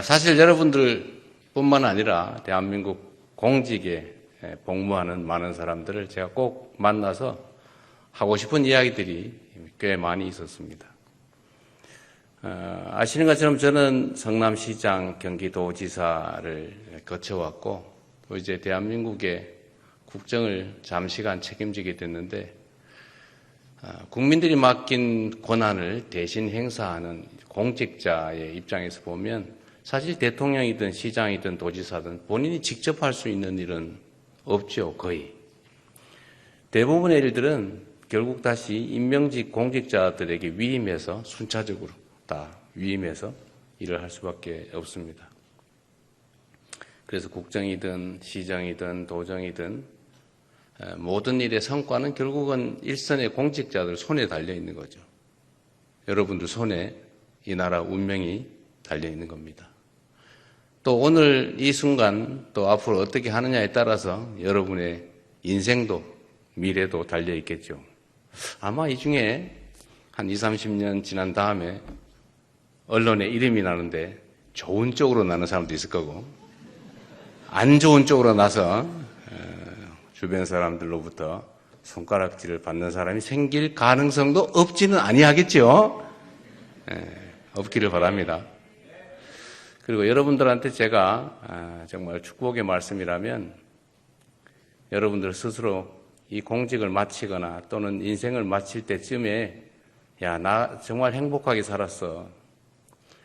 사실 여러분들뿐만 아니라 대한민국 공직에 복무하는 많은 사람들을 제가 꼭 만나서 하고 싶은 이야기들이 꽤 많이 있었습니다. 아시는 것처럼 저는 성남시장, 경기도지사를 거쳐왔고 또 이제 대한민국의 국정을 잠시간 책임지게 됐는데 국민들이 맡긴 권한을 대신 행사하는 공직자의 입장에서 보면 사실 대통령이든 시장이든 도지사든 본인이 직접 할 수 있는 일은 없죠, 거의. 대부분의 일들은 결국 다시 임명직 공직자들에게 위임해서 순차적으로 다 위임해서 일을 할 수밖에 없습니다. 그래서 국정이든 시정이든 도정이든 모든 일의 성과는 결국은 일선의 공직자들 손에 달려 있는 거죠. 여러분들 손에 이 나라 운명이 달려 있는 겁니다. 또 오늘 이 순간 또 앞으로 어떻게 하느냐에 따라서 여러분의 인생도 미래도 달려 있겠죠. 아마 이 중에 한 20, 30년 지난 다음에 언론에 이름이 나는데 좋은 쪽으로 나는 사람도 있을 거고 안 좋은 쪽으로 나서 주변 사람들로부터 손가락질을 받는 사람이 생길 가능성도 없지는 아니하겠죠. 없기를 바랍니다. 그리고 여러분들한테 제가 정말 축복의 말씀이라면 여러분들 스스로 이 공직을 마치거나 또는 인생을 마칠 때쯤에 야, 나 정말 행복하게 살았어.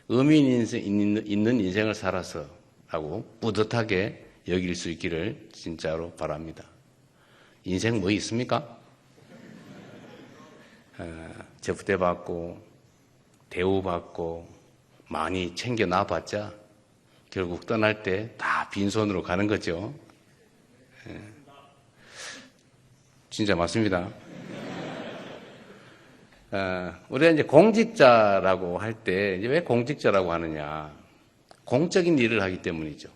의미 있는 인생을 살았어. 라고 뿌듯하게 여길 수 있기를 진짜로 바랍니다. 인생 뭐 있습니까? 접대받고 대우받고 많이 챙겨놔봤자 결국 떠날 때 다 빈손으로 가는 거죠. 진짜 맞습니다. 우리가 이제 공직자라고 할 때 이제 왜 공직자라고 하느냐? 공적인 일을 하기 때문이죠.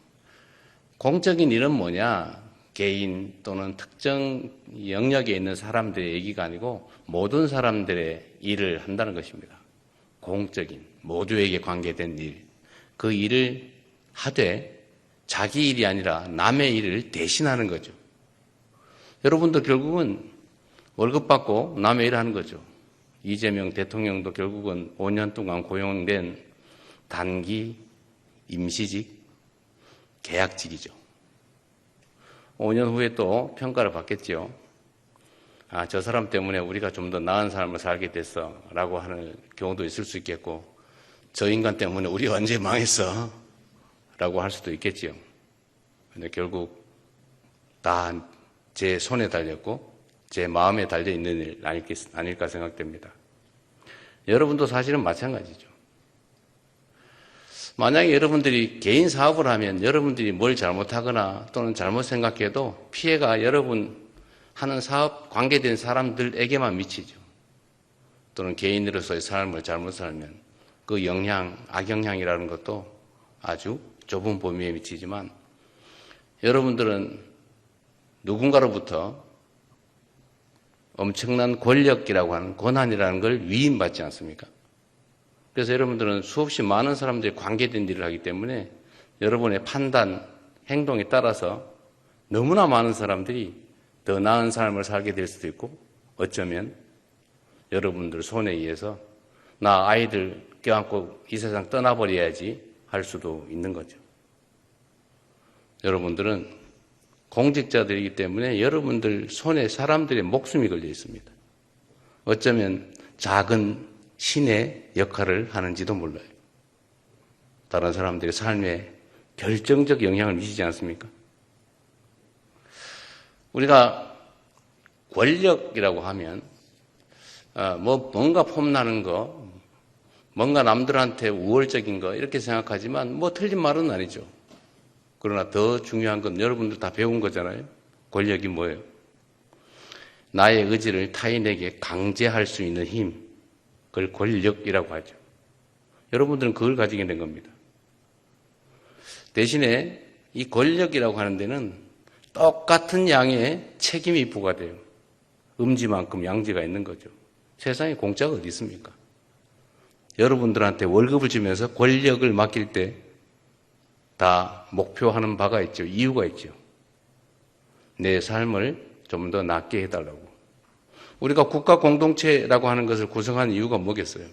공적인 일은 뭐냐? 개인 또는 특정 영역에 있는 사람들의 얘기가 아니고 모든 사람들의 일을 한다는 것입니다. 공적인, 모두에게 관계된 일. 그 일을 하되 자기 일이 아니라 남의 일을 대신하는 거죠. 여러분도 결국은 월급 받고 남의 일을 하는 거죠. 이재명 대통령도 결국은 5년 동안 고용된 단기 임시직, 계약직이죠. 5년 후에 또 평가를 받겠죠. 아, 저 사람 때문에 우리가 좀 더 나은 삶을 살게 됐어 라고 하는 경우도 있을 수 있겠고 저 인간 때문에 우리 완전히 망했어 라고 할 수도 있겠지요. 근데 결국 다 제 손에 달렸고 제 마음에 달려있는 일 아닐까 생각됩니다. 여러분도 사실은 마찬가지죠. 만약에 여러분들이 개인 사업을 하면 여러분들이 뭘 잘못하거나 또는 잘못 생각해도 피해가 여러분 하는 사업 관계된 사람들에게만 미치죠. 또는 개인으로서의 삶을 잘못 살면 그 영향, 악영향이라는 것도 아주 좁은 범위에 미치지만 여러분들은 누군가로부터 엄청난 권력이라고 하는 권한이라는 걸 위임받지 않습니까? 그래서 여러분들은 수없이 많은 사람들이 관계된 일을 하기 때문에 여러분의 판단, 행동에 따라서 너무나 많은 사람들이 더 나은 삶을 살게 될 수도 있고 어쩌면 여러분들 손에 의해서 나 아이들 껴안고 이 세상 떠나버려야지 할 수도 있는 거죠. 여러분들은 공직자들이기 때문에 여러분들 손에 사람들의 목숨이 걸려 있습니다. 어쩌면 작은 신의 역할을 하는지도 몰라요. 다른 사람들의 삶에 결정적 영향을 미치지 않습니까? 우리가 권력이라고 하면 뭔가 폼나는 거, 뭔가 남들한테 우월적인 거 이렇게 생각하지만 틀린 말은 아니죠. 그러나 더 중요한 건 여러분들 다 배운 거잖아요. 권력이 뭐예요? 나의 의지를 타인에게 강제할 수 있는 힘, 그걸 권력이라고 하죠. 여러분들은 그걸 가지게 된 겁니다. 대신에 이 권력이라고 하는 데는 똑같은 양의 책임이 부과돼요. 음지만큼 양지가 있는 거죠. 세상에 공짜가 어디 있습니까? 여러분들한테 월급을 주면서 권력을 맡길 때 다 목표하는 바가 있죠. 이유가 있죠. 내 삶을 좀 더 낫게 해달라고. 우리가 국가 공동체라고 하는 것을 구성하는 이유가 뭐겠어요?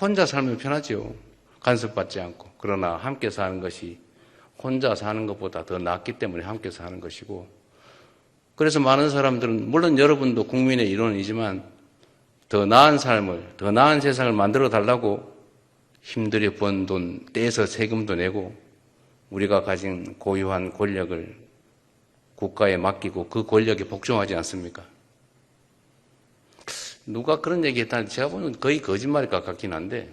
혼자 살면 편하죠. 간섭받지 않고. 그러나 함께 사는 것이 혼자 사는 것보다 더 낫기 때문에 함께 사는 것이고, 그래서 많은 사람들은, 물론 여러분도 국민의 일원이지만 더 나은 삶을, 더 나은 세상을 만들어 달라고 힘들게 번 돈 떼서 세금도 내고 우리가 가진 고유한 권력을 국가에 맡기고 그 권력에 복종하지 않습니까? 누가 그런 얘기 했다는데 제가 보는 거의 거짓말일 것 같긴 한데,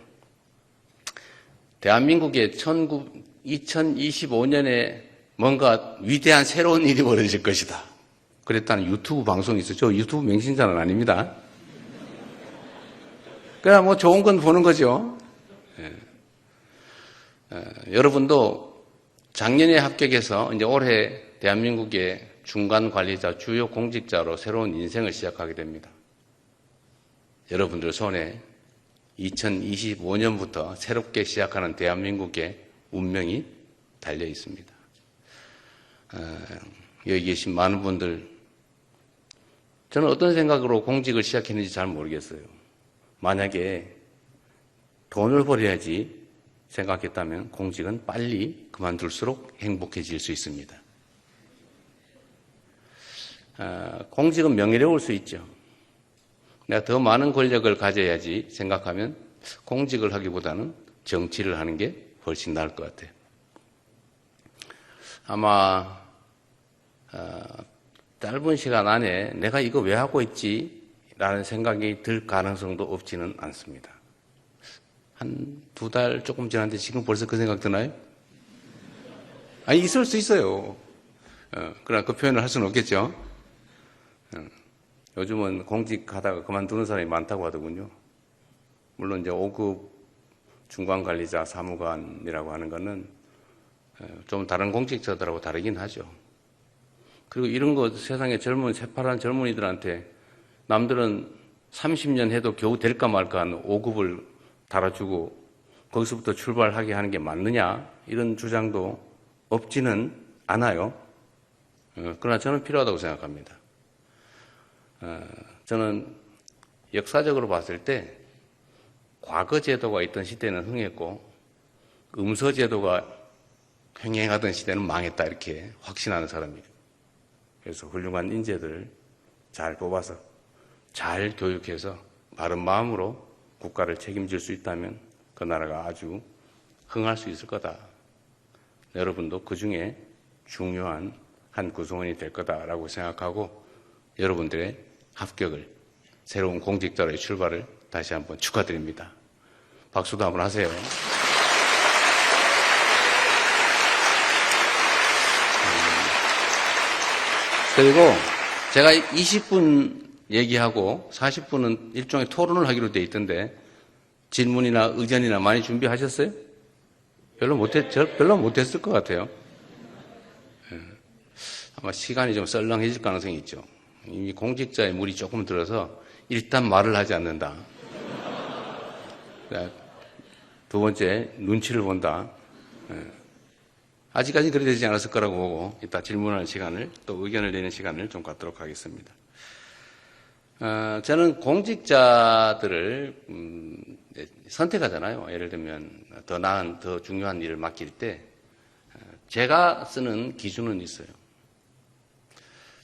대한민국에 2025년에 뭔가 위대한 새로운 일이 벌어질 것이다. 그랬다는 유튜브 방송이 있었죠. 유튜브 맹신자는 아닙니다. 그냥 뭐 좋은 건 보는 거죠. 여러분도 작년에 합격해서 이제 올해 대한민국의 중간 관리자, 주요 공직자로 새로운 인생을 시작하게 됩니다. 여러분들 손에 2025년부터 새롭게 시작하는 대한민국의 운명이 달려 있습니다. 여기 계신 많은 분들, 저는 어떤 생각으로 공직을 시작했는지 잘 모르겠어요. 만약에 돈을 벌어야지 생각했다면 공직은 빨리 그만둘수록 행복해질 수 있습니다. 공직은 명예로울 수 있죠. 내가 더 많은 권력을 가져야지 생각하면 공직을 하기보다는 정치를 하는 게 훨씬 나을 것 같아요. 아마 짧은 시간 안에 내가 이거 왜 하고 있지? 라는 생각이 들 가능성도 없지는 않습니다. 한 2달 조금 지났는데 지금 벌써 그 생각 드나요? 아니, 있을 수 있어요. 그러나 그 표현을 할 수는 없겠죠. 요즘은 공직하다가 그만두는 사람이 많다고 하더군요. 물론 이제 5급 중간관리자 사무관이라고 하는 거는 좀 다른 공직자들하고 다르긴 하죠. 그리고 이런 거 세상에 젊은 새파란 젊은이들한테 남들은 30년 해도 겨우 될까 말까 하는 5급을 달아주고 거기서부터 출발하게 하는 게 맞느냐, 이런 주장도 없지는 않아요. 그러나 저는 필요하다고 생각합니다. 저는 역사적으로 봤을 때 과거 제도가 있던 시대는 흥했고 음서 제도가 횡행하던 시대는 망했다, 이렇게 확신하는 사람이에요. 그래서 훌륭한 인재들을 잘 뽑아서 잘 교육해서 바른 마음으로 국가를 책임질 수 있다면 그 나라가 아주 흥할 수 있을 거다. 여러분도 그 중에 중요한 한 구성원이 될 거다라고 생각하고 여러분들의 합격을, 새로운 공직자로의 출발을 다시 한번 축하드립니다. 박수도 한번 하세요. 그리고 제가 20분 얘기하고 40분은 일종의 토론을 하기로 돼 있던데 질문이나 의견이나 많이 준비하셨어요? 별로 못했을 것 같아요. 아마 시간이 좀 썰렁해질 가능성이 있죠. 이미 공직자의 물이 조금 들어서 일단 말을 하지 않는다. 두 번째, 눈치를 본다. 아직까지 그리 되지 않았을 거라고 보고 이따 질문하는 시간을, 또 의견을 내는 시간을 좀 갖도록 하겠습니다. 저는 공직자들을 선택하잖아요. 예를 들면 더 나은, 더 중요한 일을 맡길 때 제가 쓰는 기준은 있어요.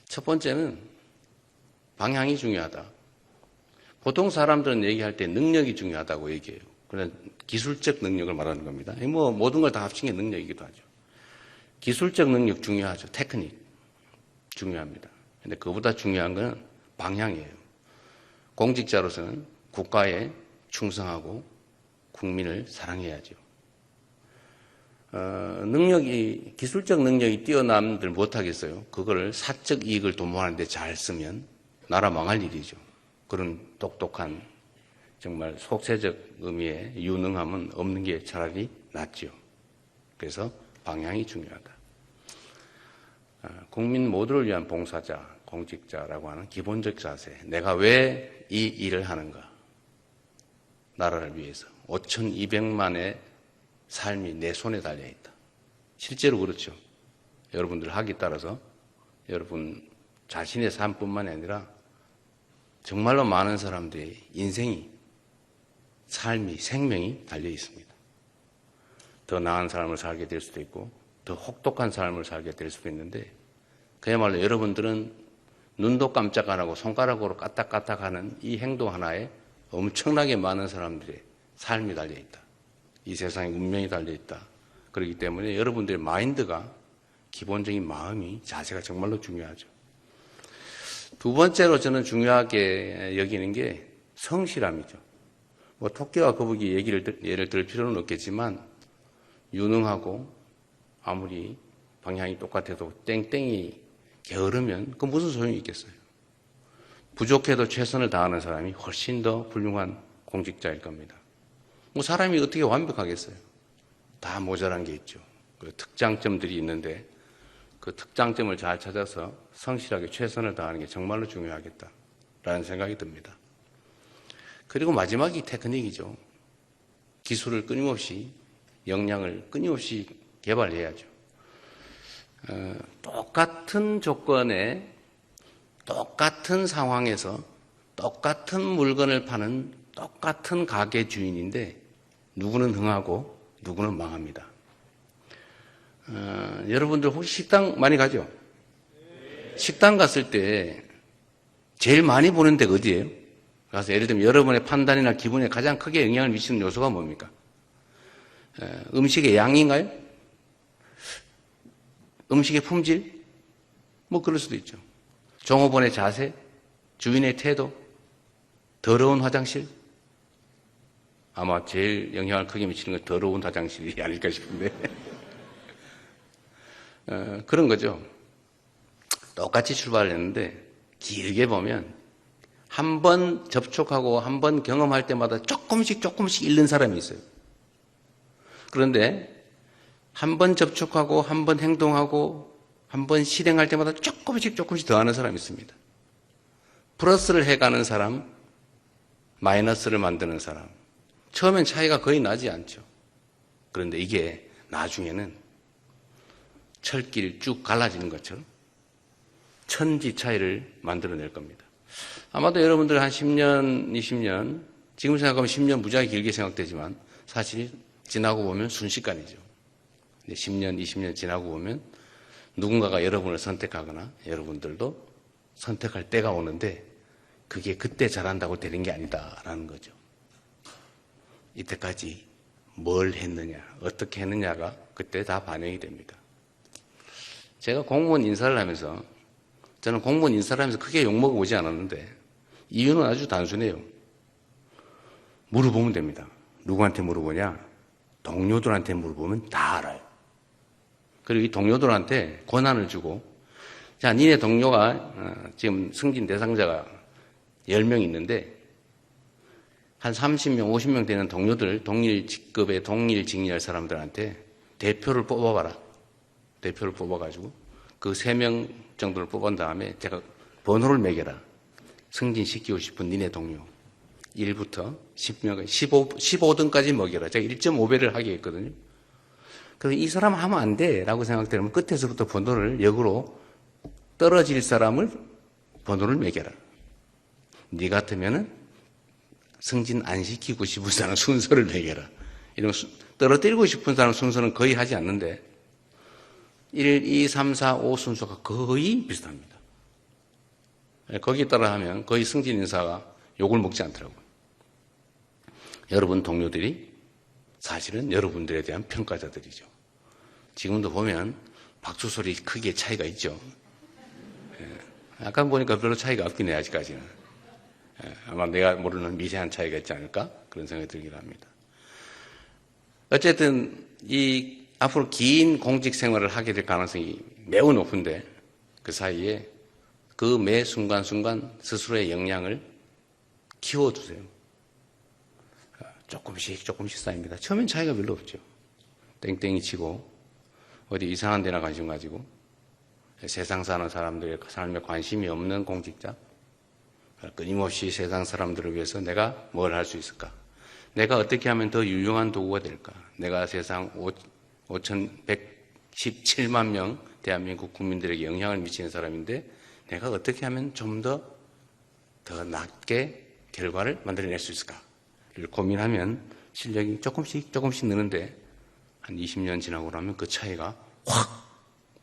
첫 번째는 방향이 중요하다. 보통 사람들은 얘기할 때 능력이 중요하다고 얘기해요. 그런 기술적 능력을 말하는 겁니다. 뭐 모든 걸 다 합친 게 능력이기도 하죠. 기술적 능력 중요하죠. 테크닉 중요합니다. 근데 그보다 중요한 건 방향이에요. 공직자로서는 국가에 충성하고 국민을 사랑해야죠. 기술적 능력이 뛰어남들 못하겠어요. 그걸 사적 이익을 도모하는데 잘 쓰면 나라 망할 일이죠. 그런 똑똑한, 정말 속세적 의미의 유능함은 없는 게 차라리 낫죠. 그래서 방향이 중요하다. 국민 모두를 위한 봉사자, 공직자라고 하는 기본적 자세. 내가 왜 이 일을 하는가? 나라를 위해서. 5,200만의 삶이 내 손에 달려있다. 실제로 그렇죠. 여러분들 학위 따라서 여러분 자신의 삶뿐만 아니라 정말로 많은 사람들의 인생이, 삶이, 생명이 달려 있습니다. 더 나은 삶을 살게 될 수도 있고 더 혹독한 삶을 살게 될 수도 있는데, 그야말로 여러분들은 눈도 깜짝 안 하고 손가락으로 까딱까딱하는 이 행동 하나에 엄청나게 많은 사람들의 삶이 달려있다. 이 세상의 운명이 달려있다. 그렇기 때문에 여러분들의 마인드가, 기본적인 마음이, 자세가 정말로 중요하죠. 두 번째로 저는 중요하게 여기는 게 성실함이죠. 뭐 토끼와 거북이 예를 들 필요는 없겠지만, 유능하고 아무리 방향이 똑같아도 땡땡이 게으르면 그 무슨 소용이 있겠어요. 부족해도 최선을 다하는 사람이 훨씬 더 훌륭한 공직자일 겁니다. 뭐 사람이 어떻게 완벽하겠어요. 다 모자란 게 있죠. 그 특장점들이 있는데 그 특장점을 잘 찾아서 성실하게 최선을 다하는 게 정말로 중요하겠다라는 생각이 듭니다. 그리고 마지막이 테크닉이죠. 기술을 끊임없이, 역량을 끊임없이 개발해야죠. 똑같은 조건에 똑같은 상황에서 똑같은 물건을 파는 똑같은 가게 주인인데 누구는 흥하고 누구는 망합니다. 여러분들 혹시 식당 많이 가죠? 식당 갔을 때 제일 많이 보는 데가 어디예요? 가서 예를 들면 여러분의 판단이나 기분에 가장 크게 영향을 미치는 요소가 뭡니까? 음식의 양인가요? 음식의 품질? 뭐 그럴 수도 있죠. 종업원의 자세? 주인의 태도? 더러운 화장실? 아마 제일 영향을 크게 미치는 건 더러운 화장실이 아닐까 싶은데 그런 거죠. 똑같이 출발을 했는데 길게 보면 한 번 접촉하고 한 번 경험할 때마다 조금씩 잃는 사람이 있어요. 그런데 한 번 접촉하고 한 번 행동하고 한 번 실행할 때마다 조금씩 더하는 사람이 있습니다. 플러스를 해가는 사람, 마이너스를 만드는 사람. 처음엔 차이가 거의 나지 않죠. 그런데 이게 나중에는 철길 쭉 갈라지는 것처럼 천지 차이를 만들어낼 겁니다. 아마도 여러분들 한 10년, 20년, 지금 생각하면 10년 무지하게 길게 생각되지만 사실 지나고 보면 순식간이죠. 10년, 20년 지나고 보면 누군가가 여러분을 선택하거나 여러분들도 선택할 때가 오는데 그게 그때 잘한다고 되는 게 아니다라는 거죠. 이때까지 뭘 했느냐, 어떻게 했느냐가 그때 다 반영이 됩니다. 제가 공무원 인사를 하면서 저는 공무원 인사를 하면서 크게 욕먹어보지 않았는데 이유는 아주 단순해요. 물어보면 됩니다. 누구한테 물어보냐? 동료들한테 물어보면 다 알아요. 그리고 이 동료들한테 권한을 주고, 자, 니네 동료가 지금 승진 대상자가 10명 있는데 한 30명, 50명 되는 동료들, 동일 직급의 동일 직렬 사람들한테 대표를 뽑아봐라. 대표를 뽑아가지고 그 3명 정도를 뽑은 다음에 제가 번호를 매겨라. 승진시키고 싶은 니네 동료 1부터 10명, 15등까지 먹여라. 제가 1.5배를 하게 했거든요. 그래서 이 사람 하면 안 돼 라고 생각되면 끝에서부터 번호를 역으로 떨어질 사람을 번호를 매겨라. 네 같으면은 승진 안 시키고 싶은 사람 순서를 매겨라. 이런 떨어뜨리고 싶은 사람 순서는 거의 하지 않는데 1, 2, 3, 4, 5 순서가 거의 비슷합니다. 거기에 따라 하면 거의 승진 인사가 욕을 먹지 않더라고요. 여러분 동료들이 사실은 여러분들에 대한 평가자들이죠. 지금도 보면 박수 소리 크기의 차이가 있죠. 아까 보니까 별로 차이가 없긴 해, 아직까지는. 아마 내가 모르는 미세한 차이가 있지 않을까? 그런 생각이 들긴 합니다. 어쨌든 이 앞으로 긴 공직 생활을 하게 될 가능성이 매우 높은데 그 사이에 그 매 순간순간 스스로의 역량을 키워두세요. 조금씩 쌓입니다. 처음엔 차이가 별로 없죠. 땡땡이 치고 어디 이상한 데나 관심 가지고 세상 사는 사람들의 삶에 관심이 없는 공직자, 끊임없이 세상 사람들을 위해서 내가 뭘 할 수 있을까? 내가 어떻게 하면 더 유용한 도구가 될까? 내가 세상 5,110 17만 명 대한민국 국민들에게 영향을 미치는 사람인데 내가 어떻게 하면 좀 더 낮게 결과를 만들어낼 수 있을까를 고민하면 실력이 조금씩 느는데 한 20년 지나고 나면 그 차이가 확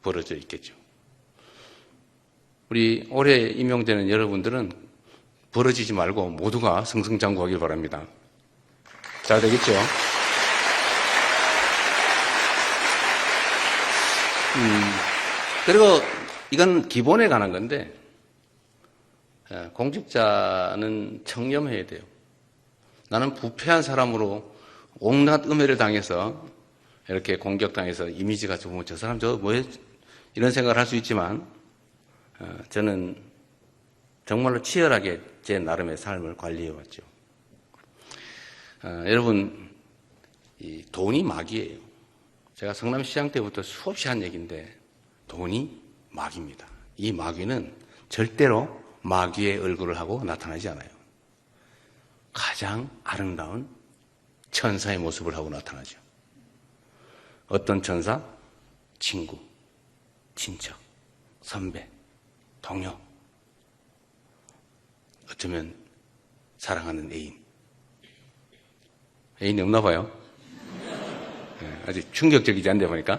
벌어져 있겠죠. 우리 올해 임용되는 여러분들은 벌어지지 말고 모두가 승승장구하길 바랍니다. 잘 되겠죠? 그리고 이건 기본에 관한 건데 공직자는 청렴해야 돼요. 나는 부패한 사람으로 온갖 음해를 당해서 이렇게 공격당해서 이미지가 좋으면 저 사람 저 뭐에 이런 생각을 할 수 있지만 저는 정말로 치열하게 제 나름의 삶을 관리해 왔죠. 여러분, 이 돈이 마귀예요. 제가 성남시장 때부터 수없이 한 얘기인데 돈이 마귀입니다. 이 마귀는 절대로 마귀의 얼굴을 하고 나타나지 않아요. 가장 아름다운 천사의 모습을 하고 나타나죠. 어떤 천사? 친구, 친척, 선배, 동료, 어쩌면 사랑하는 애인. 애인이 없나 봐요. 아직 충격적이지 않대 보니까.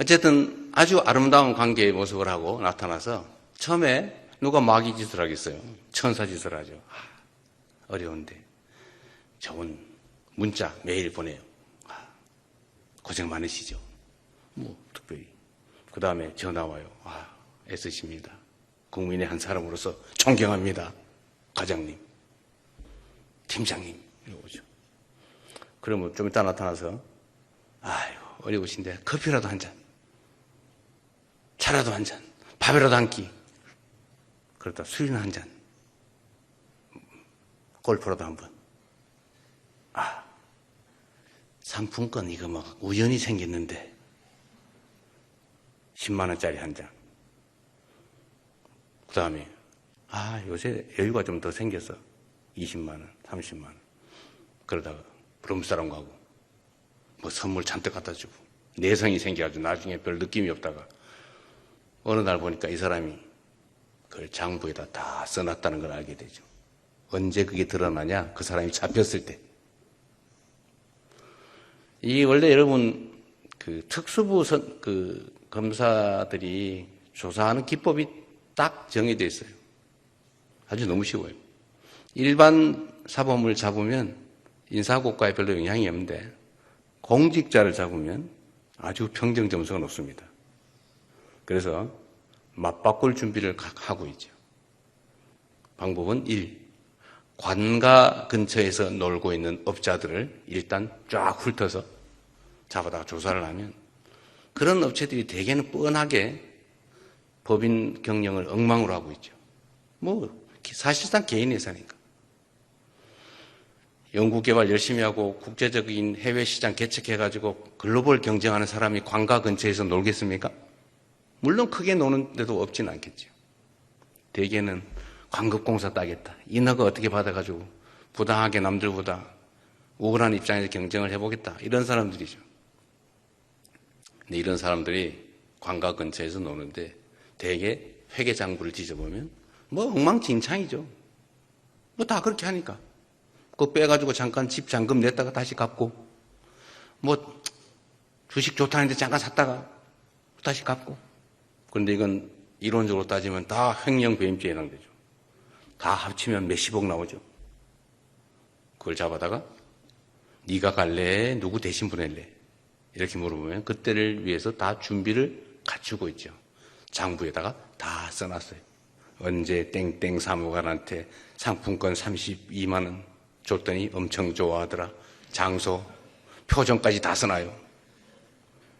어쨌든 아주 아름다운 관계의 모습을 하고 나타나서 처음에 누가 마귀 짓을 하겠어요. 천사 짓을 하죠. 어려운데 좋은 문자 매일 보내요. 고생 많으시죠. 뭐 특별히 그 다음에 전화 와요. 애쓰십니다. 국민의 한 사람으로서 존경합니다. 과장님, 팀장님 이러고죠. 그러면 좀 이따 나타나서 아이고 어려우신데 커피라도 한 잔, 차라도 한 잔, 밥이라도 한 끼, 그러다 술이나 한 잔, 골프라도 한 번. 상품권 이거 뭐 우연히 생겼는데 10만 원짜리 한 장. 그 다음에 요새 여유가 좀 더 생겨서 20만 원, 30만 원. 그러다가 부름사람 가고 뭐 선물 잔뜩 갖다 주고 내성이 생겨가지고 나중에 별 느낌이 없다가 어느 날 보니까 이 사람이 그걸 장부에다 다 써놨다는 걸 알게 되죠. 언제 그게 드러나냐? 그 사람이 잡혔을 때. 이 원래 여러분 그 특수부 그 검사들이 조사하는 기법이 딱 정해져 있어요. 아주 너무 쉬워요. 일반 사범을 잡으면 인사고과에 별로 영향이 없는데 공직자를 잡으면 아주 평정 점수가 높습니다. 그래서 맞바꿀 준비를 하고 있죠. 방법은 1. 관가 근처에서 놀고 있는 업자들을 일단 쫙 훑어서 잡아다가 조사를 하면 그런 업체들이 대개는 뻔하게 법인 경영을 엉망으로 하고 있죠. 뭐 사실상 개인 회사니까. 연구개발 열심히 하고 국제적인 해외 시장 개척해가지고 글로벌 경쟁하는 사람이 관가 근처에서 놀겠습니까? 물론 크게 노는 데도 없지는 않겠죠. 대개는 광급공사 따겠다. 인허가 어떻게 받아가지고 부당하게 남들보다 우월한 입장에서 경쟁을 해보겠다. 이런 사람들이죠. 근데 이런 사람들이 관가 근처에서 노는데 대개 회계장부를 뒤져보면 뭐 엉망진창이죠. 뭐 다 그렇게 하니까. 그거 빼가지고 잠깐 집 잔금 냈다가 다시 갚고 뭐 주식 좋다는데 잠깐 샀다가 다시 갚고. 그런데 이건 이론적으로 따지면 다 횡령배임죄에 해당되죠. 다 합치면 몇십억 나오죠. 그걸 잡아다가 네가 갈래? 누구 대신 보낼래? 이렇게 물어보면 그때를 위해서 다 준비를 갖추고 있죠. 장부에다가 다 써놨어요. 언제 땡땡 사무관한테 상품권 32만 원 줬더니 엄청 좋아하더라. 장소, 표정까지 다 써놔요.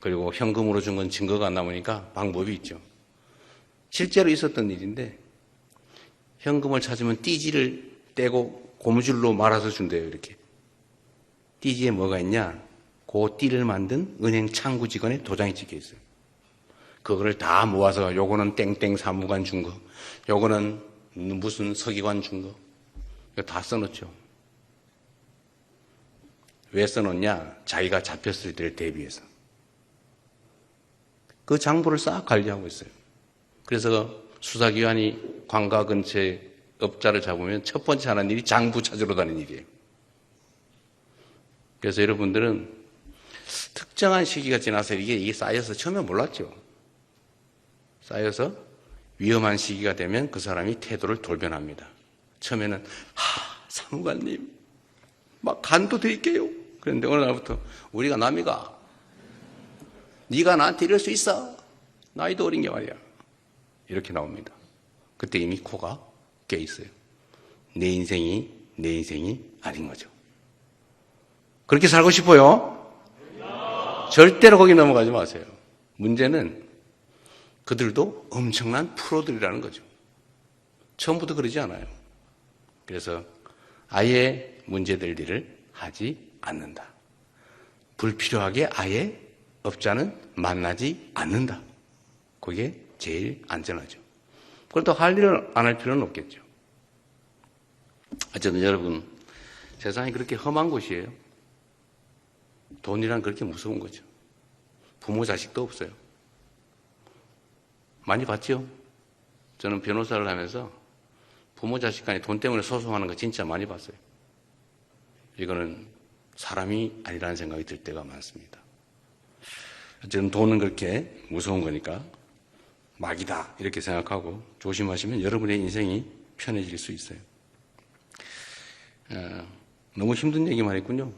그리고 현금으로 준 건 증거가 안 남으니까 방법이 있죠. 실제로 있었던 일인데 현금을 찾으면 띠지를 떼고 고무줄로 말아서 준대요. 이렇게. 띠지에 뭐가 있냐? 그 띠를 만든 은행 창구 직원의 도장이 찍혀 있어요. 그거를 다 모아서 요거는 땡땡 사무관 준 거, 요거는 무슨 서기관 준 거, 이거 다 써놓죠. 왜 써놓냐? 자기가 잡혔을 때를 대비해서. 그 장부를 싹 관리하고 있어요. 그래서 수사기관이 관가 근처에 업자를 잡으면 첫 번째 하는 일이 장부 찾으러 다니는 일이에요. 그래서 여러분들은 특정한 시기가 지나서 이게 쌓여서 처음에 몰랐죠. 쌓여서 위험한 시기가 되면 그 사람이 태도를 돌변합니다. 처음에는 사무관님 막 간도 드릴게요. 그런데 어느 날부터 우리가 남이가 네가 나한테 이럴 수 있어. 나이도 어린 게 말이야. 이렇게 나옵니다. 그때 이미 코가 깨 있어요. 내 인생이 아닌 거죠. 그렇게 살고 싶어요? 절대로 거기 넘어가지 마세요. 문제는 그들도 엄청난 프로들이라는 거죠. 처음부터 그러지 않아요. 그래서 아예 문제될 일을 하지 않는다. 불필요하게 아예 업자는 만나지 않는다. 그게 제일 안전하죠. 그렇다고 할 일을 안 할 필요는 없겠죠. 어쨌든 여러분, 세상이 그렇게 험한 곳이에요. 돈이란 그렇게 무서운 거죠. 부모 자식도 없어요. 많이 봤죠? 저는 변호사를 하면서 부모 자식 간에 돈 때문에 소송하는 거 진짜 많이 봤어요. 이거는 사람이 아니라는 생각이 들 때가 많습니다. 어쨌든 돈은 그렇게 무서운 거니까 막이다 이렇게 생각하고 조심하시면 여러분의 인생이 편해질 수 있어요. 너무 힘든 얘기만 했군요.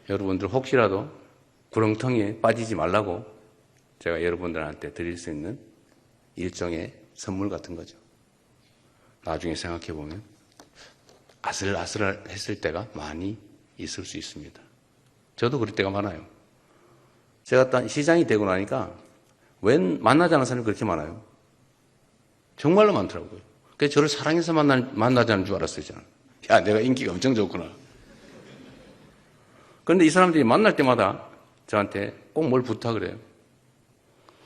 여러분들 혹시라도 구렁텅이에 빠지지 말라고 제가 여러분들한테 드릴 수 있는 일종의 선물 같은 거죠. 나중에 생각해 보면 아슬아슬했을 때가 많이 있을 수 있습니다. 저도 그럴 때가 많아요. 제가 딱 시장이 되고 나니까 웬 만나지 않은 사람이 그렇게 많아요. 정말로 많더라고요. 그래서 저를 사랑해서 만나자는 줄 알았어요, 저는. 야, 내가 인기가 엄청 좋구나. 그런데 이 사람들이 만날 때마다 저한테 꼭 뭘 부탁을 해요.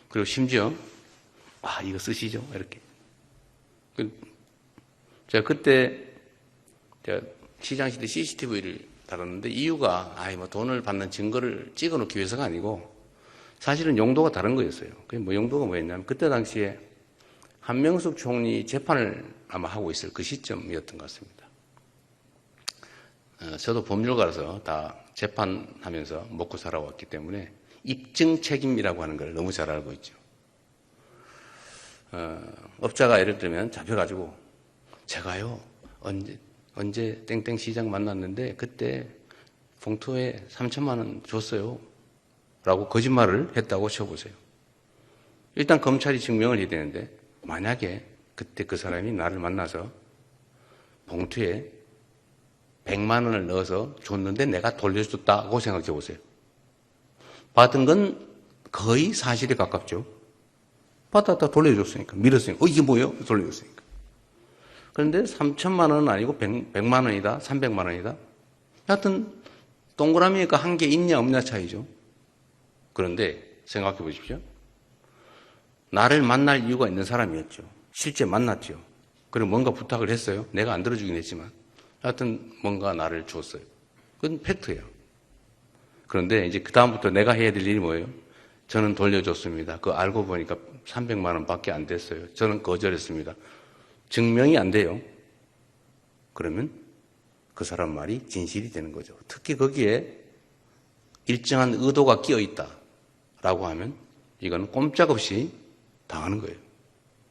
그리고 심지어, 이거 쓰시죠? 이렇게. 제가 그때, 제가 시장시대 CCTV를 달았는데 이유가, 뭐 돈을 받는 증거를 찍어 놓기 위해서가 아니고, 사실은 용도가 다른 거였어요. 그게 용도가 뭐였냐면, 그때 당시에 한명숙 총리 재판을 아마 하고 있을 그 시점이었던 것 같습니다. 저도 법률가라서 다 재판하면서 먹고 살아왔기 때문에 입증 책임이라고 하는 걸 너무 잘 알고 있죠. 업자가 예를 들면 잡혀가지고 제가요 언제 땡땡 시장 만났는데 그때 봉투에 3천만 원 줬어요 라고 거짓말을 했다고 쳐보세요. 일단 검찰이 증명을 해야 되는데 만약에 그때 그 사람이 나를 만나서 봉투에 100만 원을 넣어서 줬는데 내가 돌려줬다고 생각해 보세요. 받은 건 거의 사실에 가깝죠. 받았다 돌려줬으니까. 밀었으니까. 이게 뭐예요? 돌려줬으니까. 그런데 3천만 원은 아니고 100만 원이다. 300만 원이다. 하여튼 동그라미가 한 개 있냐 없냐 차이죠. 그런데 생각해 보십시오. 나를 만날 이유가 있는 사람이었죠. 실제 만났죠. 그리고 뭔가 부탁을 했어요. 내가 안 들어주긴 했지만. 하여튼 뭔가 나를 줬어요. 그건 팩트예요. 그런데 이제 그다음부터 내가 해야 될 일이 뭐예요? 저는 돌려줬습니다. 그거 알고 보니까 300만 원밖에 안 됐어요. 저는 거절했습니다. 증명이 안 돼요. 그러면 그 사람 말이 진실이 되는 거죠. 특히 거기에 일정한 의도가 끼어 있다라고 하면 이거는 꼼짝없이 당하는 거예요.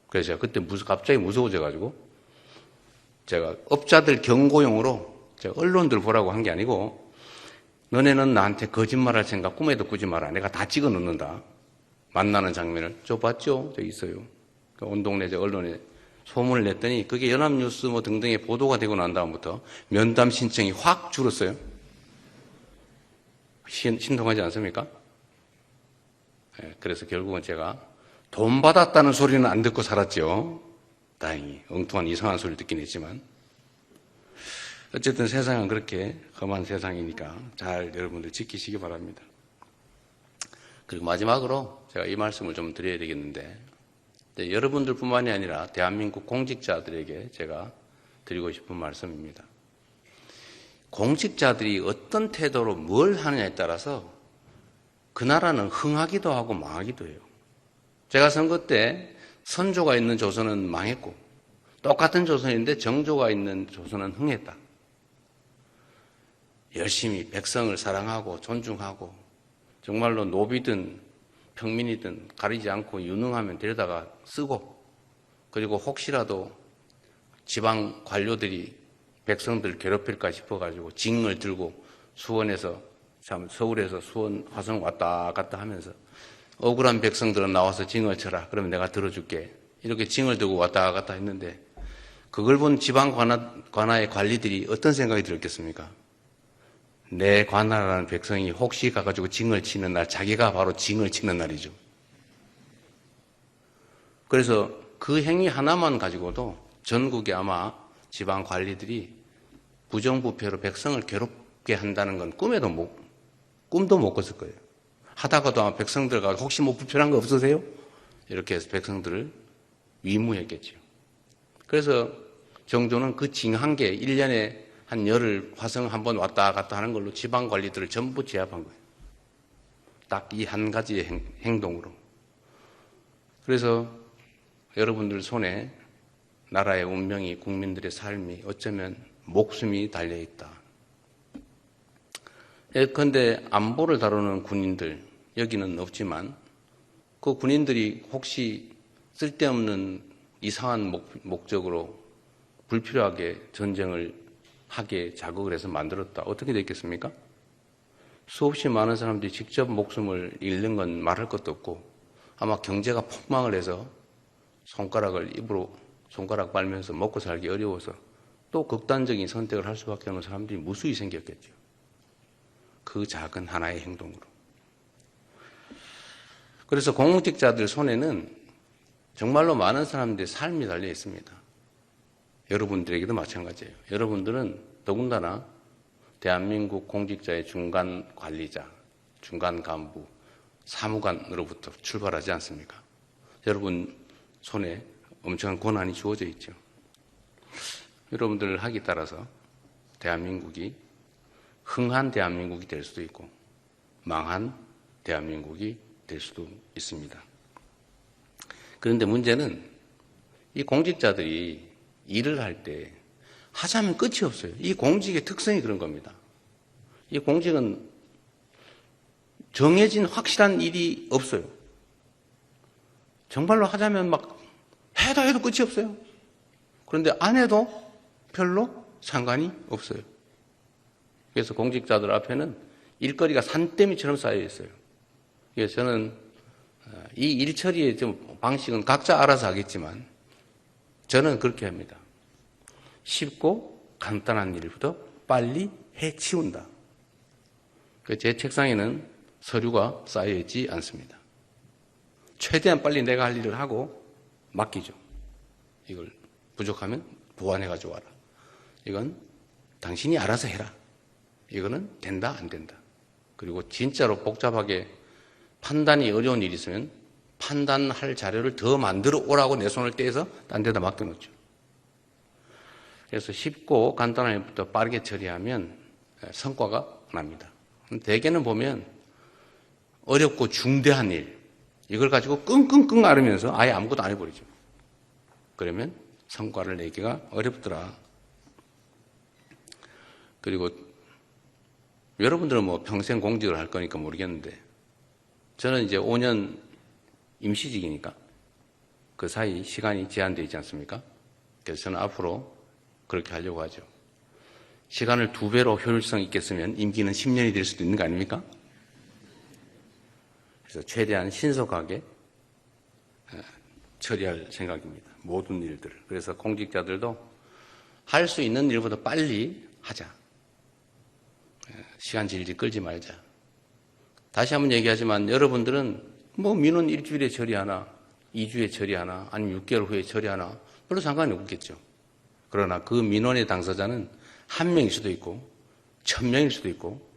그래서 제가 그때 갑자기 무서워져가지고 제가 업자들 경고용으로 제가 언론들 보라고 한 게 아니고 너네는 나한테 거짓말할 생각 꿈에도 꾸지 마라. 내가 다 찍어 놓는다. 만나는 장면을. 저 봤죠? 저 있어요. 온 동네 언론에 소문을 냈더니 그게 연합뉴스 뭐 등등에 보도가 되고 난 다음부터 면담 신청이 확 줄었어요. 신통하지 않습니까? 그래서 결국은 제가 돈 받았다는 소리는 안 듣고 살았죠. 다행히 엉뚱한 이상한 소리를 듣긴 했지만 어쨌든 세상은 그렇게 험한 세상이니까 잘 여러분들 지키시기 바랍니다. 그리고 마지막으로 제가 이 말씀을 좀 드려야 되겠는데 여러분들뿐만이 아니라 대한민국 공직자들에게 제가 드리고 싶은 말씀입니다. 공직자들이 어떤 태도로 뭘 하느냐에 따라서 그 나라는 흥하기도 하고 망하기도 해요. 제가 선거 때 선조가 있는 조선은 망했고 똑같은 조선인데 정조가 있는 조선은 흥했다. 열심히 백성을 사랑하고 존중하고 정말로 노비든 평민이든 가리지 않고 유능하면 데려다가 쓰고, 그리고 혹시라도 지방 관료들이 백성들을 괴롭힐까 싶어가지고 징을 들고 수원에서, 참 서울에서 수원 화성 왔다 갔다 하면서 억울한 백성들은 나와서 징을 쳐라. 그러면 내가 들어줄게. 이렇게 징을 들고 왔다 갔다 했는데 그걸 본 지방 관아의 관리들이 어떤 생각이 들었겠습니까? 내 관아라는 백성이 혹시 가가지고 징을 치는 날, 자기가 바로 징을 치는 날이죠. 그래서 그 행위 하나만 가지고도 전국에 아마 지방 관리들이 부정부패로 백성을 괴롭게 한다는 건 꿈도 못 꿨을 거예요. 하다가도 아마 백성들과 혹시 뭐 불편한 거 없으세요? 이렇게 해서 백성들을 위무했겠죠. 그래서 정조는 그 징 한 개, 1년에 한 열흘 화성 한 번 왔다 갔다 하는 걸로 지방 관리들을 전부 제압한 거예요. 딱 이 한 가지의 행동으로. 그래서 여러분들 손에 나라의 운명이, 국민들의 삶이, 어쩌면 목숨이 달려있다. 예컨대 안보를 다루는 군인들, 여기는 없지만 그 군인들이 혹시 쓸데없는 이상한 목적으로 불필요하게 전쟁을 하게 자극을 해서 만들었다. 어떻게 됐겠습니까? 수없이 많은 사람들이 직접 목숨을 잃는 건 말할 것도 없고 아마 경제가 폭망을 해서 손가락을 입으로 손가락 빨면서 먹고 살기 어려워서 또 극단적인 선택을 할 수밖에 없는 사람들이 무수히 생겼겠죠. 그 작은 하나의 행동으로. 그래서 공직자들 손에는 정말로 많은 사람들의 삶이 달려 있습니다. 여러분들에게도 마찬가지예요. 여러분들은 더군다나 대한민국 공직자의 중간 관리자, 중간 간부, 사무관으로부터 출발하지 않습니까? 여러분 손에 엄청난 권한이 주어져 있죠. 여러분들 학에 따라서 대한민국이 흥한 대한민국이 될 수도 있고 망한 대한민국이 될 수도 있습니다. 그런데 문제는 이 공직자들이 일을 할 때 하자면 끝이 없어요. 이 공직의 특성이 그런 겁니다. 이 공직은 정해진 확실한 일이 없어요. 정말로 하자면 막 해도 끝이 없어요. 그런데 안 해도 별로 상관이 없어요. 그래서 공직자들 앞에는 일거리가 산더미처럼 쌓여 있어요. 그래서 저는 이 일 처리의 좀 방식은 각자 알아서 하겠지만 저는 그렇게 합니다. 쉽고 간단한 일부터 빨리 해치운다. 제 책상에는 서류가 쌓여있지 않습니다. 최대한 빨리 내가 할 일을 하고 맡기죠. 이걸 부족하면 보완해가지고 와라. 이건 당신이 알아서 해라. 이거는 된다 안 된다. 그리고 진짜로 복잡하게 판단이 어려운 일이 있으면 판단할 자료를 더 만들어 오라고 내 손을 떼서 딴 데다 맡겨놓죠. 그래서 쉽고 간단한 일부터 빠르게 처리하면 성과가 납니다. 대개는 보면 어렵고 중대한 일, 이걸 가지고 끙끙끙 앓으면서 아예 아무것도 안 해버리죠. 그러면 성과를 내기가 어렵더라. 그리고 여러분들은 뭐 평생 공직을 할 거니까 모르겠는데 저는 이제 5년 임시직이니까 그 사이 시간이 제한되어 있지 않습니까? 그래서 저는 앞으로 그렇게 하려고 하죠. 시간을 2배로 효율성 있게 쓰면 임기는 10년이 될 수도 있는 거 아닙니까? 그래서 최대한 신속하게 처리할 생각입니다. 모든 일들을. 그래서 공직자들도 할 수 있는 일보다 빨리 하자. 시간 질질 끌지 말자. 다시 한번 얘기하지만 여러분들은 뭐 민원 일주일에 처리하나 2주에 처리하나 아니면 6개월 후에 처리하나 별로 상관이 없겠죠. 그러나 그 민원의 당사자는 1명일 수도 있고 1000명일 수도 있고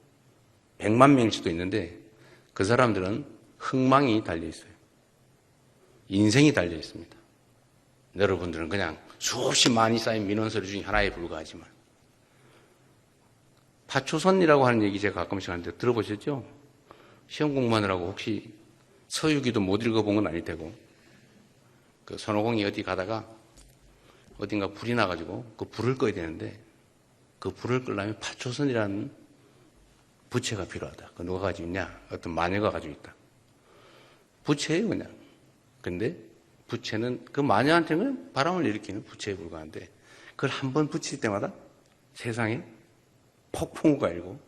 100만 명일 수도 있는데 그 사람들은 흥망이 달려 있어요. 인생이 달려 있습니다. 여러분들은 그냥 수없이 많이 쌓인 민원 서류 중에 하나에 불과하지만 파초선이라고 하는 얘기 제가 가끔씩 하는데 들어보셨죠? 시험 공부하느라고 혹시 서유기도 못 읽어본 건 아닐 테고, 그 손오공이 어디 가다가 어딘가 불이 나가지고 그 불을 꺼야 되는데 그 불을 끄려면 파초선이라는 부채가 필요하다. 그 누가 가지고 있냐? 어떤 마녀가 가지고 있다. 부채예요, 그냥. 근데 부채는 그 마녀한테는 바람을 일으키는 부채에 불과한데 그걸 한 번 붙일 때마다 세상에 폭풍우가 일고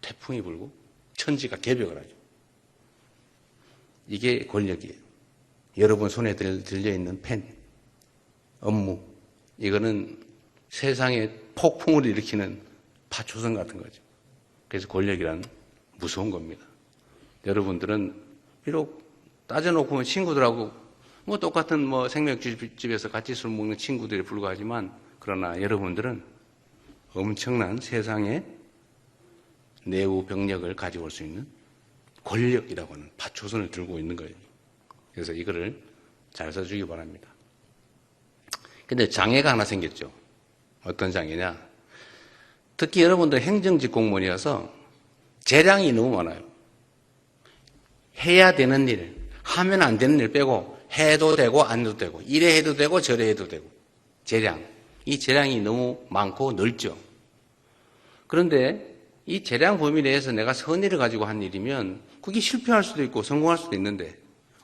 태풍이 불고 천지가 개벽을 하죠. 이게 권력이에요. 여러분 손에 들려있는 펜, 업무, 이거는 세상에 폭풍을 일으키는 파초선 같은 거죠. 그래서 권력이란 무서운 겁니다. 여러분들은 비록 따져놓고 보면 친구들하고 뭐 똑같은 뭐 생맥주집에서 같이 술 먹는 친구들에 불과하지만 그러나 여러분들은 엄청난 세상의 내부 병력을 가지고 올 수 있는 권력이라고 하는 파초선을 들고 있는 거예요. 그래서 이거를 잘 써주기 바랍니다. 근데 장애가 하나 생겼죠. 어떤 장애냐? 특히 여러분들 행정직 공무원이어서 재량이 너무 많아요. 해야 되는 일, 하면 안 되는 일 빼고 해도 되고 안 해도 되고 이래 해도 되고 저래 해도 되고 재량. 이 재량이 너무 많고 넓죠. 그런데 이 재량 범위 내에서 내가 선의를 가지고 한 일이면 그게 실패할 수도 있고 성공할 수도 있는데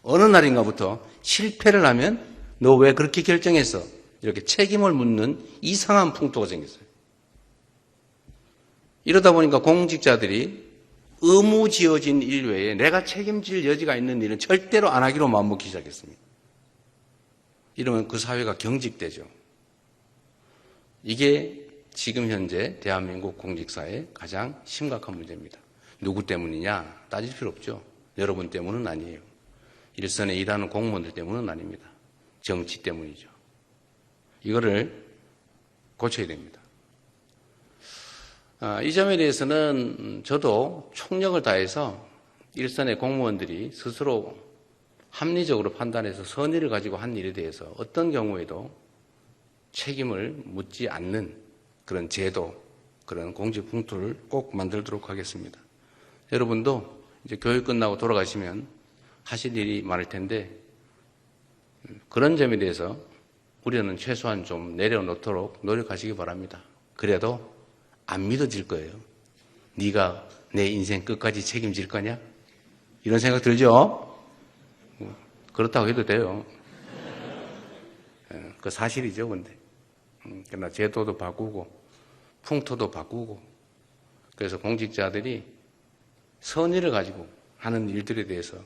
어느 날인가부터 실패를 하면 너 왜 그렇게 결정했어? 이렇게 책임을 묻는 이상한 풍토가 생겼어요. 이러다 보니까 공직자들이 의무 지어진 일 외에 내가 책임질 여지가 있는 일은 절대로 안 하기로 마음먹기 시작했습니다. 이러면 그 사회가 경직되죠. 이게 지금 현재 대한민국 공직사의 가장 심각한 문제입니다. 누구 때문이냐? 따질 필요 없죠. 여러분 때문은 아니에요. 일선에 일하는 공무원들 때문은 아닙니다. 정치 때문이죠. 이거를 고쳐야 됩니다. 이 점에 대해서는 저도 총력을 다해서 일선의 공무원들이 스스로 합리적으로 판단해서 선의를 가지고 한 일에 대해서 어떤 경우에도 책임을 묻지 않는 그런 제도, 그런 공직 풍토를 꼭 만들도록 하겠습니다. 여러분도 이제 교육 끝나고 돌아가시면 하실 일이 많을 텐데 그런 점에 대해서 우려는 최소한 좀 내려놓도록 노력하시기 바랍니다. 그래도 안 믿어질 거예요. 네가 내 인생 끝까지 책임질 거냐? 이런 생각 들죠? 그렇다고 해도 돼요. 그 사실이죠, 근데. 그러나 제도도 바꾸고 풍토도 바꾸고 그래서 공직자들이 선의를 가지고 하는 일들에 대해서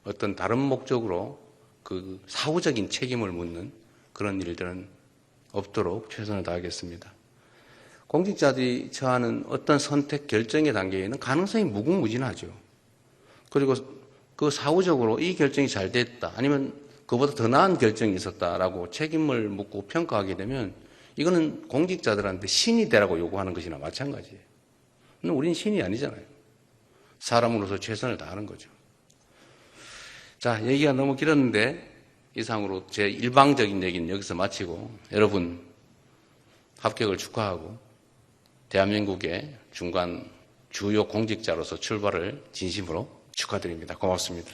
어떤 다른 목적으로 그 사후적인 책임을 묻는 그런 일들은 없도록 최선을 다하겠습니다. 공직자들이 처하는 어떤 선택 결정의 단계에는 가능성이 무궁무진하죠. 그리고 그 사후적으로 이 결정이 잘 됐다 아니면 그보다 더 나은 결정이 있었다라고 책임을 묻고 평가하게 되면 이거는 공직자들한테 신이 되라고 요구하는 것이나 마찬가지예요. 근데 우린 신이 아니잖아요. 사람으로서 최선을 다하는 거죠. 자, 얘기가 너무 길었는데 이상으로 제 일방적인 얘기는 여기서 마치고 여러분 합격을 축하하고 대한민국의 중간 주요 공직자로서 출발을 진심으로 축하드립니다. 고맙습니다.